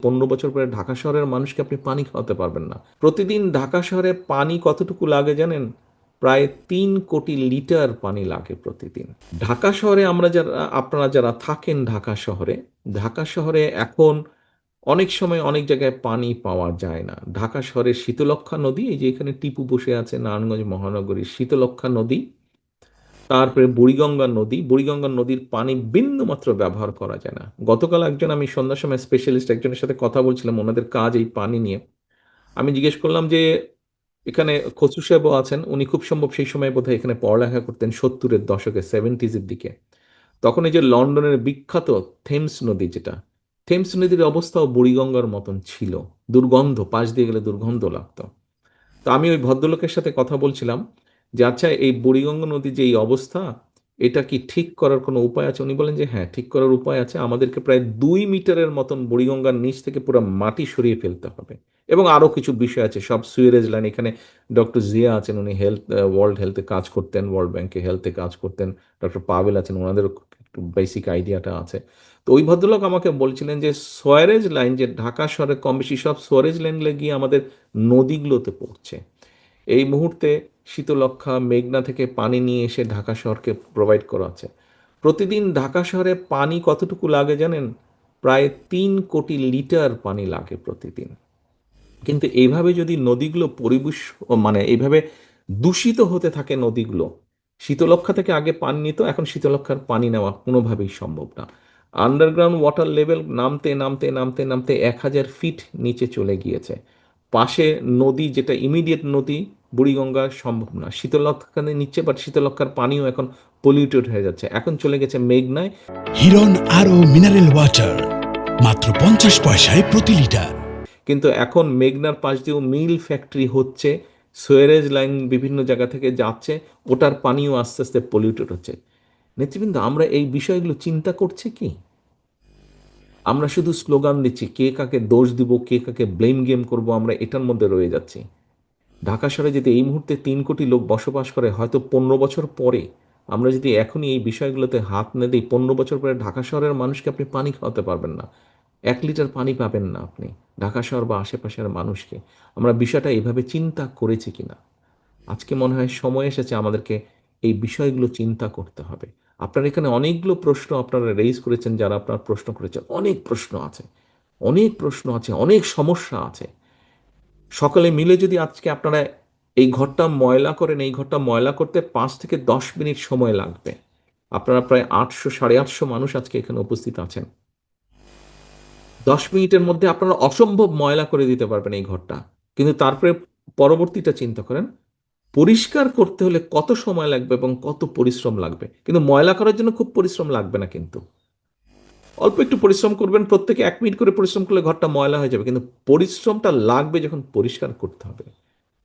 15 বছর পরে ঢাকা শহরের মানুষকে আপনি পানি খাওয়াতে পারবেন না। প্রতিদিন ঢাকা শহরে পানি কতটুকু লাগে জানেন? প্রায় 3 কোটি লিটার পানি লাগে প্রতিদিন। ঢাকা শহরে আপনারা যারা থাকেন ঢাকা শহরে এখন অনেক সময় অনেক জায়গায় পানি পাওয়া যায় না। ঢাকা শহরের শীতলক্ষ্যা নদী, এই যে এখানে টিপু বসে আছে, নারায়ণগঞ্জ মহানগরীর শীতলক্ষ্যা নদী, তারপরে বুড়িগঙ্গা নদীর পানি বিন্দুমাত্র ব্যবহার করা যায় না। গতকাল আমি সন্ধ্যার সময় স্পেশালিস্ট একজনের সাথে কথা বলছিলাম, ওনাদের কাজ এই পানি নিয়ে। আমি জিজ্ঞেস করলাম যে এখানে খসরু সাহেবও আছেন, উনি খুব সম্ভব সেই সময় বোধহয় এখানে পড়ালেখা করতেন, 70-এর দশকে, 70s-এর দিকে। তখন এই যে লন্ডনের বিখ্যাত থেমস নদী, থেমস নদীর অবস্থাও বুড়িগঙ্গার মতন ছিল। দুর্গন্ধ, পাশ দিয়ে গেলে দুর্গন্ধ লাগতো। তো আমি ওই ভদ্রলোকের সাথে কথা বলছিলাম যে আচ্ছা, এই বুড়িগঙ্গা নদীর যে এই অবস্থা, এটা কি ঠিক করার কোনো উপায় আছে? উনি বলেন যে হ্যাঁ, ঠিক করার উপায় আছে। আমাদেরকে প্রায় 2 মিটারের মতন বুড়িগঙ্গার নিচ থেকে পুরো মাটি সরিয়ে ফেলতে হবে, এবং আরো কিছু বিষয় আছে, সব সুয়েরেজ লাইন। এখানে ডক্টর জিয়া আছেন, উনি ওয়ার্ল্ড হেলথে কাজ করতেন, ওয়ার্ল্ড ব্যাংকে হেলথে কাজ করতেন। ডক্টর পাভেল আছেন, ওনাদেরও একটু বেসিক আইডিয়াটা আছে। তো ওই ভদ্রলোক আমাকে বলছিলেন যে সোয়ারেজ লাইন, যে ঢাকা শহরে কম বেশি সব সোয়ারেজ লাইনগুলো গিয়ে আমাদের নদীগুলোতে পড়ছে। এই মুহূর্তে শীতলক্ষ্যা, মেঘনা থেকে পানি নিয়ে এসে ঢাকা শহরকে প্রোভাইড করা হচ্ছে। প্রতিদিন ঢাকা শহরে পানি কতটুকু লাগে জানেন? প্রায় 3 কোটি লিটার পানি লাগে প্রতিদিন। কিন্তু এইভাবে যদি নদীগুলো মানে এইভাবে দূষিত হতে থাকে নদীগুলো, শীতলক্ষ্যা থেকে আগে পানি নিত, এখন শীতলক্ষ্যার পানি নেওয়া কোনোভাবেই সম্ভব না। আন্ডারগ্রাউন্ড ওয়াটার লেভেল নামতে নামতে নামতে নামতে 1000 ফিট নিচে চলে গিয়েছে। পাশে নদী, যেটা ইমিডিয়েট নদী বুড়িগঙ্গা, সম্ভব না। শীতলক্ষ্যা নিচ্ছে, বাট শীতলক্ষ্যার পানিও এখন পলিউটেড হয়ে যাচ্ছে, এখন চলে গেছে মেঘনায়। হিরন আরও মিনারেল ওয়াটার মাত্র 50 পয়সায় প্রতি লিটার। কিন্তু এখন মেঘনার পাশ দিয়েও মিল ফ্যাক্টরি হচ্ছে, সুয়েরেজ লাইন বিভিন্ন জায়গা থেকে যাচ্ছে, ওটার পানিও আস্তে আস্তে পলিউটেড হচ্ছে। নেতৃবৃন্দ, আমরা এই বিষয়গুলো চিন্তা করছি কি? আমরা শুধু স্লোগান দিচ্ছি, কে কাকে দোষ দিব, কে কাকে ব্লেম গেম করব, আমরা এটার মধ্যে রয়ে যাচ্ছি। ঢাকা শহরে যদি এই মুহূর্তে 3 কোটি লোক বসবাস করে, হয়তো 15 বছর পরে আমরা যদি এখনই এই বিষয়গুলোতে হাত না দিই, 15 বছর পরে ঢাকা শহরের মানুষকে আপনি পানি খাওয়াতে পারবেন না। 1 লিটার পানি পাবেন না আপনি ঢাকা শহর বা আশেপাশের মানুষকে। আমরা বিষয়টা এইভাবে চিন্তা করেছি কিনা? আজকে মনে হয় সময় এসেছে আমাদেরকে এই বিষয়গুলো চিন্তা করতে হবে। আপনার এখানে অনেকগুলো প্রশ্ন আপনারা রেইজ করেছেন, যারা আপনার প্রশ্ন করেছেন, অনেক প্রশ্ন আছে, অনেক প্রশ্ন আছে, অনেক সমস্যা আছে। সকলে মিলে যদি আজকে আপনারা এই ঘরটা ময়লা করেন, এই ঘরটা ময়লা করতে 5 থেকে 10 মিনিট সময় লাগবে। আপনারা প্রায় 800, 850 মানুষ আজকে এখানে উপস্থিত আছেন। 10 মিনিটের মধ্যে আপনারা অসম্ভব ময়লা করে দিতে পারবেন এই ঘরটা। কিন্তু তারপরে পরবর্তীটা চিন্তা করেন, পরিষ্কার করতে হলে কত সময় লাগবে এবং কত পরিশ্রম লাগবে। কিন্তু ময়লা করার জন্য খুব পরিশ্রম লাগবে না, কিন্তু অল্প একটু পরিশ্রম করবেন, প্রত্যেকে 1 মিনিট করে পরিশ্রম করলে ঘরটা ময়লা হয়ে যাবে। কিন্তু পরিশ্রমটা লাগবে যখন পরিষ্কার করতে হবে।